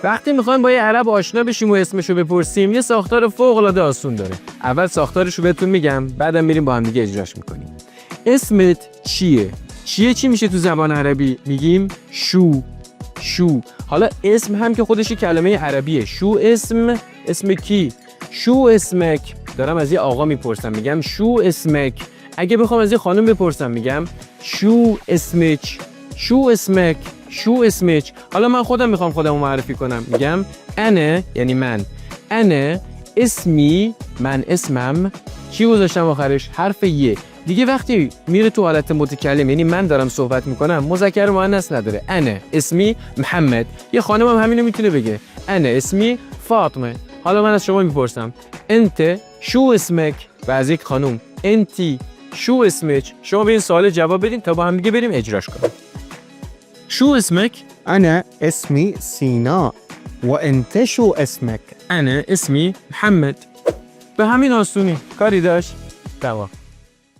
وقتی میخوایم با یه عرب آشنا بشیم و اسمشو بپرسیم یه ساختار فوق العاده آسون داره. اول ساختارشو بهتون میگم، بعدم میریم با هم دیگه اجراش میکنیم. اسمت چیه؟ چی میشه تو زبان عربی؟ میگیم شو. حالا اسم هم که خودش کلمه عربیه. شو اسم کی؟ شو اسمک. دارم از یه آقا میپرسم میگم شو اسمک. اگه بخوام از یه خانم بپرسم میگم شو اسمک. حالا من خودم میخوام خودمو معرفی کنم میگم انا، یعنی من. انا اسمی، من اسمم. چی گذاشتم آخرش؟ حرف یه. دیگه وقتی میره تو حالت متکلم، یعنی من دارم صحبت میکنم، مذکر مؤنث نداره. انا اسمی محمد. یه خانم هم همینو میتونه بگه، انا اسمی فاطمه. حالا من از شما میپرسم انت شو اسمک، و از یک خانم انتی شو اسمک. شما به این سوال جواب بدین تا با هم دیگه بریم اجراش کنیم. شو اسمك؟ أنا اسمي سيناء وأنت شو اسمك؟ أنا اسمي محمد. به همین آسونی. کاری داشت؟ تمام.